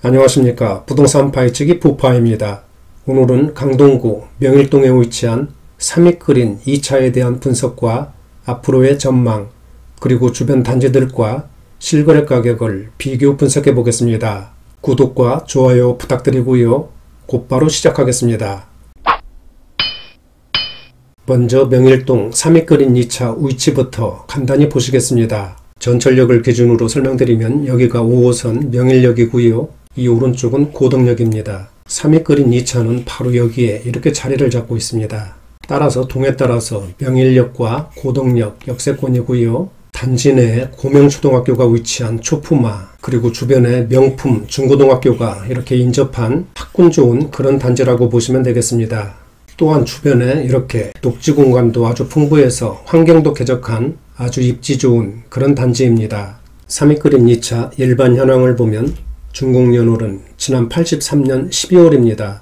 안녕하십니까. 부동산 파헤치기 부파입니다. 오늘은 강동구 명일동에 위치한 삼익그린 2차에 대한 분석과 앞으로의 전망, 그리고 주변 단지들과 실거래 가격을 비교 분석해 보겠습니다. 구독과 좋아요 부탁드리고요. 곧바로 시작하겠습니다. 먼저 명일동 삼익그린 2차 위치부터 간단히 보시겠습니다. 전철역을 기준으로 설명드리면 여기가 5호선 명일역이고요. 이 오른쪽은 고덕역입니다. 삼익그린 2차는 바로 여기에 이렇게 자리를 잡고 있습니다. 따라서 동에 따라서 명일역과 고덕역 역세권이고요. 단지 내에 고명초등학교가 위치한 초품화, 그리고 주변에 명품 중고등학교가 이렇게 인접한 학군 좋은 그런 단지라고 보시면 되겠습니다. 또한 주변에 이렇게 녹지 공간도 아주 풍부해서 환경도 쾌적한 아주 입지 좋은 그런 단지입니다. 삼익그린 2차 일반 현황을 보면 준공연월은 지난 83년 12월입니다.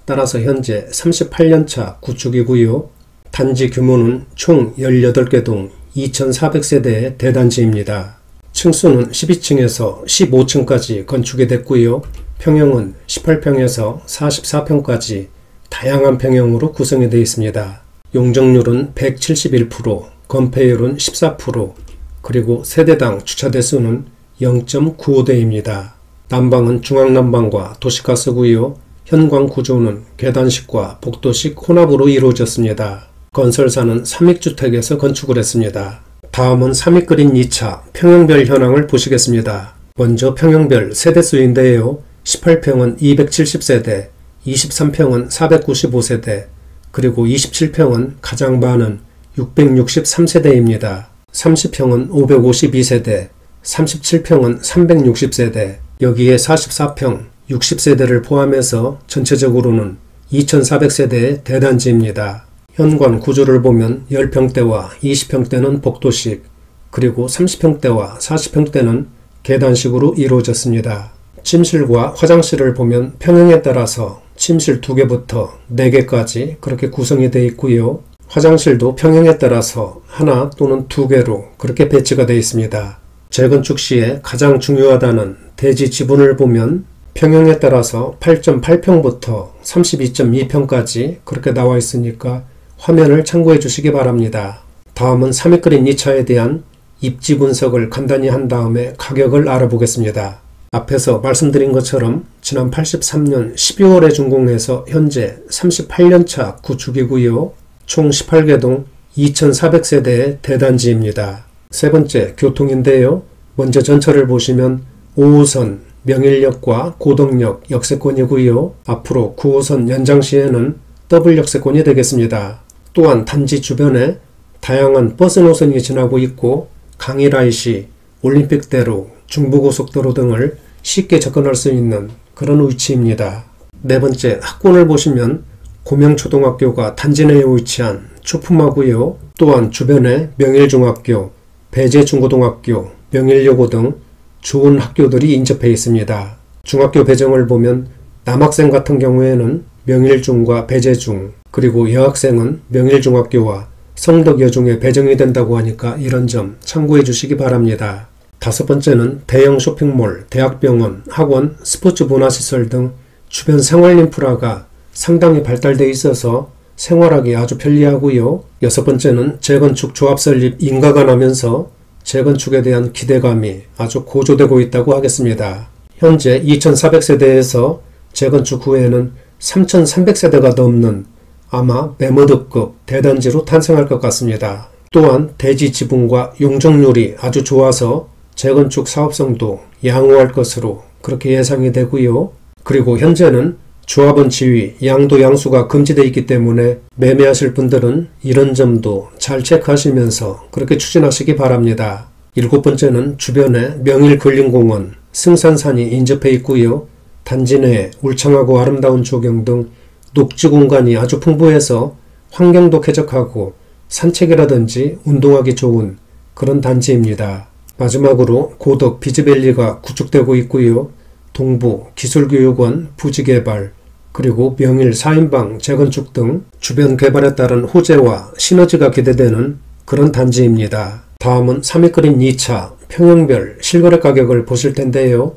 따라서 현재 38년차 구축이고요. 단지 규모는 총 18개 동 2400세대의 대단지입니다. 층수는 12층에서 15층까지 건축이 됐고요. 평형은 18평에서 44평까지 다양한 평형으로 구성이 되어 있습니다. 용적률은 171%, 건폐율은 14%, 그리고 세대당 주차 대수는 0.95대입니다. 난방은 중앙난방과 도시가스고요. 현관 구조는 계단식과 복도식 혼합으로 이루어졌습니다. 건설사는 삼익주택에서 건축을 했습니다. 다음은 삼익그린 2차 평형별 현황을 보시겠습니다. 먼저 평형별 세대수인데요. 18평은 270세대, 23평은 495세대, 그리고 27평은 가장 많은 663세대입니다. 30평은 552세대, 37평은 360세대, 여기에 44평, 60세대를 포함해서 전체적으로는 2400세대의 대단지입니다. 현관 구조를 보면 10평대와 20평대는 복도식, 그리고 30평대와 40평대는 계단식으로 이루어졌습니다. 침실과 화장실을 보면 평형에 따라서 침실 2개부터 4개까지 그렇게 구성이 되어 있고요. 화장실도 평형에 따라서 하나 또는 2개로 그렇게 배치가 되어 있습니다. 재건축 시에 가장 중요하다는 대지 지분을 보면 평형에 따라서 8.8평부터 32.2평까지 그렇게 나와 있으니까 화면을 참고해 주시기 바랍니다. 다음은 삼익그린 2차에 대한 입지 분석을 간단히 한 다음에 가격을 알아보겠습니다. 앞에서 말씀드린 것처럼 지난 83년 12월에 준공해서 현재 38년차 구축이고요. 총 18개 동 2400세대의 대단지입니다. 세 번째 교통인데요. 먼저 전철을 보시면 5호선 명일역과 고덕역 역세권이고요. 앞으로 9호선 연장 시에는 더블 역세권이 되겠습니다. 또한 단지 주변에 다양한 버스 노선이 지나고 있고 강일IC, 올림픽대로, 중부고속도로 등을 쉽게 접근할 수 있는 그런 위치입니다. 네 번째 학군을 보시면 고명초등학교가 단지 내에 위치한 초품화고요. 또한 주변에 명일중학교, 배재중고등학교, 명일여고 등 좋은 학교들이 인접해 있습니다. 중학교 배정을 보면 남학생 같은 경우에는 명일중과 배재중, 그리고 여학생은 명일중학교와 성덕여중에 배정이 된다고 하니까 이런 점 참고해 주시기 바랍니다. 다섯 번째는 대형 쇼핑몰, 대학병원, 학원, 스포츠 문화시설 등 주변 생활 인프라가 상당히 발달되어 있어서 생활하기 아주 편리하고요. 여섯 번째는 재건축 조합 설립 인가가 나면서 재건축에 대한 기대감이 아주 고조되고 있다고 하겠습니다. 현재 2400세대에서 재건축 후에는 3300세대가 넘는 아마 매머드급 대단지로 탄생할 것 같습니다. 또한 대지 지분과 용적률이 아주 좋아서 재건축 사업성도 양호할 것으로 그렇게 예상이 되고요. 그리고 현재는 조합원 지위, 양도 양수가 금지되어 있기 때문에 매매하실 분들은 이런 점도 잘 체크하시면서 그렇게 추진하시기 바랍니다. 일곱 번째는 주변에 명일근린공원, 승산산이 인접해 있고요. 단지 내에 울창하고 아름다운 조경 등 녹지 공간이 아주 풍부해서 환경도 쾌적하고 산책이라든지 운동하기 좋은 그런 단지입니다. 마지막으로 고덕 비즈밸리가 구축되고 있고요. 동부 기술교육원 부지개발, 그리고 명일 4인방 재건축 등 주변 개발에 따른 호재와 시너지가 기대되는 그런 단지입니다. 다음은 삼익그린 2차 평형별 실거래 가격을 보실 텐데요.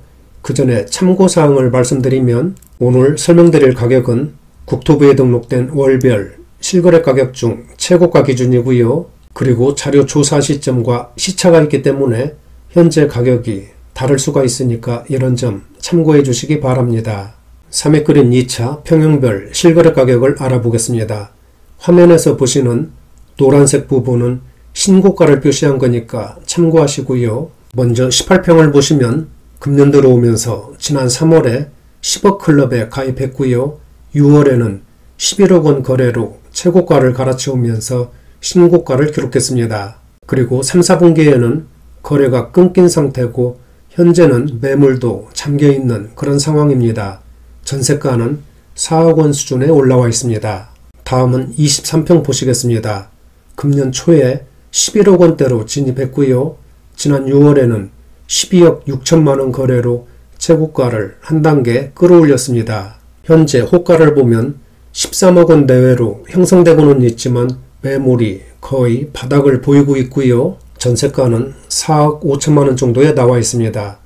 그 전에 참고사항을 말씀드리면 오늘 설명드릴 가격은 국토부에 등록된 월별 실거래 가격 중 최고가 기준이고요. 그리고 자료 조사 시점과 시차가 있기 때문에 현재 가격이 다를 수가 있으니까 이런 점 참고해 주시기 바랍니다. 3회 끓인 2차 평형별 실거래 가격을 알아보겠습니다. 화면에서 보시는 노란색 부분은 신고가를 표시한 거니까 참고하시고요. 먼저 18평을 보시면 금년 들어오면서 지난 3월에 10억 클럽에 가입했고요. 6월에는 11억 원 거래로 최고가를 갈아치우면서 신고가를 기록했습니다. 그리고 3, 4분기에는 거래가 끊긴 상태고 현재는 매물도 잠겨있는 그런 상황입니다. 전세가는 4억 원 수준에 올라와 있습니다. 다음은 23평 보시겠습니다. 금년 초에 11억 원대로 진입했고요. 지난 6월에는 12억 6천만 원 거래로 최고가를 한 단계 끌어올렸습니다. 현재 호가를 보면 13억 원 내외로 형성되고는 있지만 매물이 거의 바닥을 보이고 있고요. 전세가는 4억 5천만 원 정도에 나와 있습니다.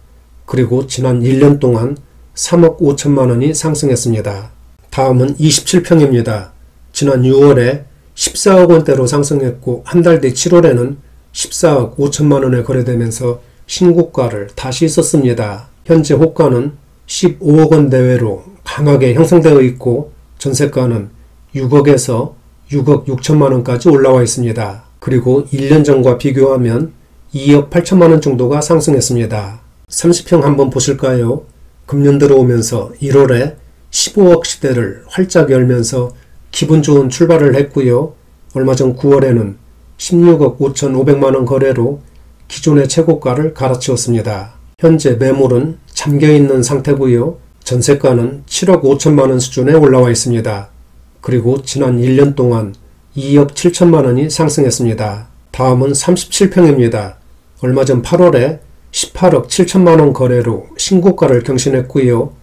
그리고 지난 1년 동안 3억 5천만 원이 상승했습니다. 다음은 27평입니다. 지난 6월에 14억 원대로 상승했고 한 달 뒤 7월에는 14억 5천만 원에 거래되면서 신고가를 다시 썼습니다. 현재 호가는 15억 원 내외로 강하게 형성되어 있고 전세가는 6억에서 6억 6천만 원까지 올라와 있습니다. 그리고 1년 전과 비교하면 2억 8천만 원 정도가 상승했습니다. 30평 한번 보실까요? 금년 들어오면서 1월에 15억 시대를 활짝 열면서 기분 좋은 출발을 했고요. 얼마 전 9월에는 16억 5,500만 원 거래로 기존의 최고가를 갈아치웠습니다. 현재 매물은 잠겨있는 상태고요. 전세가는 7억 5천만 원 수준에 올라와 있습니다. 그리고 지난 1년 동안 2억 7천만 원이 상승했습니다. 다음은 37평입니다. 얼마 전 8월에 18억 7천만 원 거래로 신고가를 경신했고요.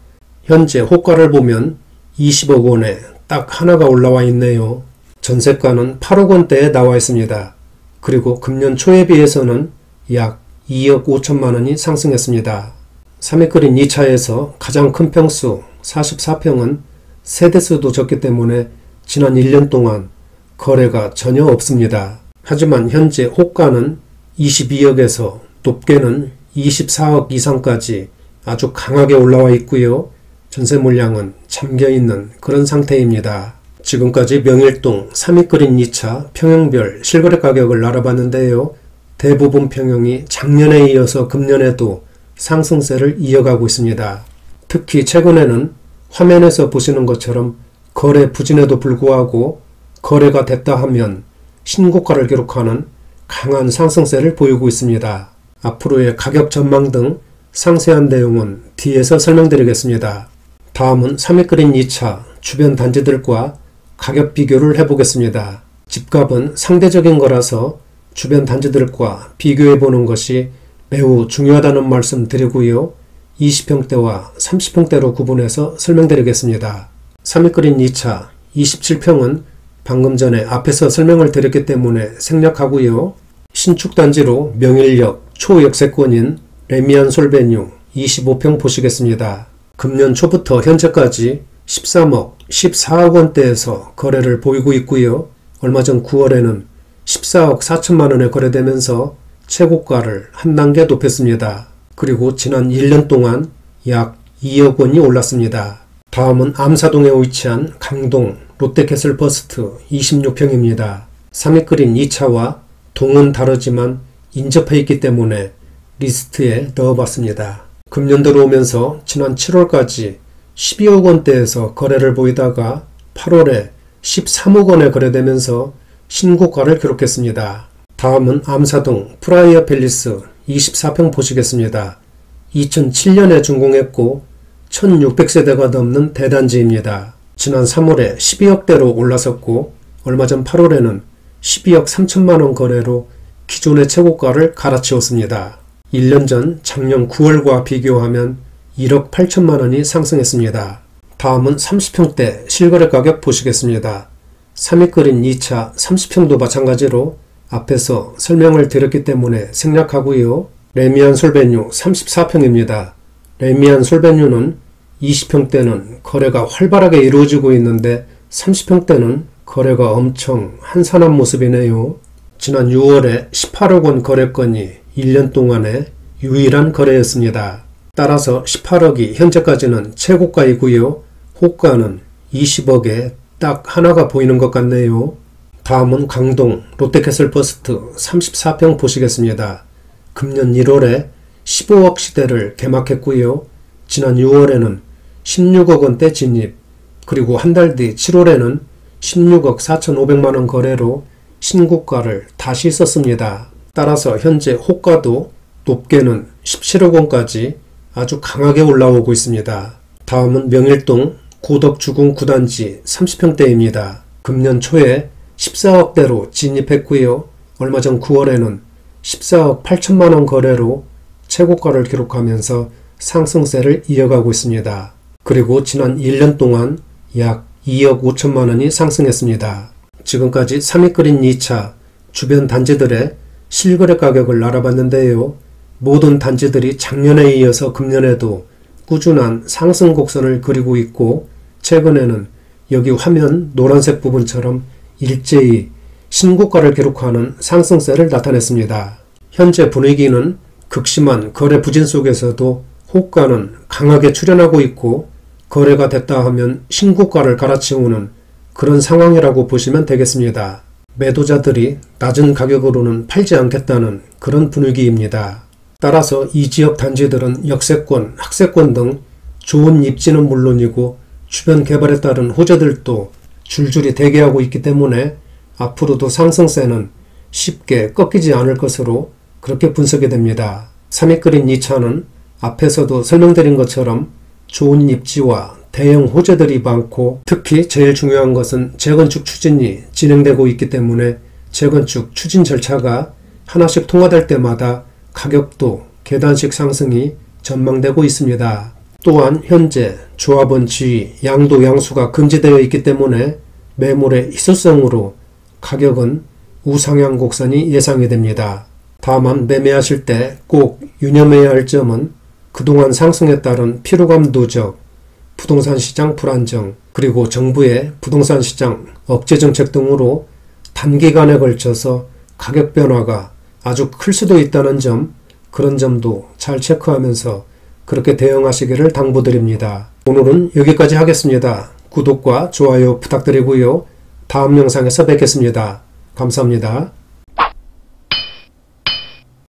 현재 호가를 보면 20억 원에 딱 하나가 올라와 있네요. 전세가는 8억 원대에 나와 있습니다. 그리고 금년 초에 비해서는 약 2억 5천만 원이 상승했습니다. 3회 끓인 2차에서 가장 큰 평수 44평은 세대수도 적기 때문에 지난 1년 동안 거래가 전혀 없습니다. 하지만 현재 호가는 22억에서 높게는 24억 이상까지 아주 강하게 올라와 있고요. 전세 물량은 잠겨있는 그런 상태입니다. 지금까지 명일동 3회 끓인 2차 평형별 실거래 가격을 알아봤는데요. 대부분 평형이 작년에 이어서 금년에도 상승세를 이어가고 있습니다. 특히 최근에는 화면에서 보시는 것처럼 거래 부진에도 불구하고 거래가 됐다 하면 신고가를 기록하는 강한 상승세를 보이고 있습니다. 앞으로의 가격 전망 등 상세한 내용은 뒤에서 설명드리겠습니다. 다음은 3회 끓인 2차 주변 단지들과 가격 비교를 해보겠습니다. 집값은 상대적인 거라서 주변 단지들과 비교해보는 것이 매우 중요하다는 말씀 드리고요. 20평대와 30평대로 구분해서 설명드리겠습니다. 3회 끓인 2차 27평은 방금 전에 앞에서 설명을 드렸기 때문에 생략하고요. 신축단지로 명일역 초역세권인 레미안 솔베뉴 25평 보시겠습니다. 금년 초부터 현재까지 13억, 14억 원대에서 거래를 보이고 있고요. 얼마 전 9월에는 14억 4천만 원에 거래되면서 최고가를 한 단계 높였습니다. 그리고 지난 1년 동안 약 2억 원이 올랐습니다. 다음은 암사동에 위치한 강동 롯데캐슬 버스트 26평입니다. 3회 끓인 2차와 동은 다르지만 인접해 있기 때문에 리스트에 넣어봤습니다. 금년 들어오면서 지난 7월까지 12억 원대에서 거래를 보이다가 8월에 13억 원에 거래되면서 신고가를 기록했습니다. 다음은 암사동 프라이어 팰리스 24평 보시겠습니다. 2007년에 준공했고 1600세대가 넘는 대단지입니다. 지난 3월에 12억대로 올라섰고 얼마 전 8월에는 12억 3천만원 거래로 기존의 최고가를 갈아치웠습니다. 1년 전 작년 9월과 비교하면 1억 8천만원이 상승했습니다. 다음은 30평대 실거래 가격 보시겠습니다. 3회 끓인 2차 30평도 마찬가지로 앞에서 설명을 드렸기 때문에 생략하고요. 레미안 솔베뉴 34평입니다. 레미안 솔베뉴는 20평대는 거래가 활발하게 이루어지고 있는데 30평대는 거래가 엄청 한산한 모습이네요. 지난 6월에 18억 원 거래건이 1년 동안의 유일한 거래였습니다. 따라서 18억이 현재까지는 최고가이고요. 호가는 20억에 딱 하나가 보이는 것 같네요. 다음은 강동 롯데캐슬버스트 34평 보시겠습니다. 금년 1월에 15억 시대를 개막했고요. 지난 6월에는 16억 원대 진입, 그리고 한 달 뒤 7월에는 16억 4,500만원 거래로 신고가를 다시 썼습니다. 따라서 현재 호가도 높게는 17억 원까지 아주 강하게 올라오고 있습니다. 다음은 명일동 고덕주공 9단지 30평대입니다. 금년 초에 14억대로 진입했고요. 얼마 전 9월에는 14억 8천만원 거래로 최고가를 기록하면서 상승세를 이어가고 있습니다. 그리고 지난 1년 동안 약 2억 5천만원이 상승했습니다. 지금까지 3위 끓인 2차 주변 단지들의 실거래 가격을 알아봤는데요. 모든 단지들이 작년에 이어서 금년에도 꾸준한 상승 곡선을 그리고 있고, 최근에는 여기 화면 노란색 부분처럼 일제히 신고가를 기록하는 상승세를 나타냈습니다. 현재 분위기는 극심한 거래 부진 속에서도 호가는 강하게 출현하고 있고, 거래가 됐다 하면 신고가를 갈아치우는 그런 상황이라고 보시면 되겠습니다. 매도자들이 낮은 가격으로는 팔지 않겠다는 그런 분위기입니다. 따라서 이 지역 단지들은 역세권, 학세권 등 좋은 입지는 물론이고 주변 개발에 따른 호재들도 줄줄이 대기하고 있기 때문에 앞으로도 상승세는 쉽게 꺾이지 않을 것으로 그렇게 분석이 됩니다. 3위 끓인 2차는 앞에서도 설명드린 것처럼 좋은 입지와 대형 호재들이 많고, 특히 제일 중요한 것은 재건축 추진이 진행되고 있기 때문에 재건축 추진 절차가 하나씩 통과될 때마다 가격도 계단식 상승이 전망되고 있습니다. 또한 현재 조합원 지위, 양도 양수가 금지되어 있기 때문에 매물의 희소성으로 가격은 우상향 곡선이 예상이 됩니다. 다만 매매하실 때 꼭 유념해야 할 점은 그동안 상승에 따른 피로감 누적, 부동산 시장 불안정, 그리고 정부의 부동산 시장 억제 정책 등으로 단기간에 걸쳐서 가격 변화가 아주 클 수도 있다는 점, 그런 점도 잘 체크하면서 그렇게 대응하시기를 당부드립니다. 오늘은 여기까지 하겠습니다. 구독과 좋아요 부탁드리고요. 다음 영상에서 뵙겠습니다. 감사합니다.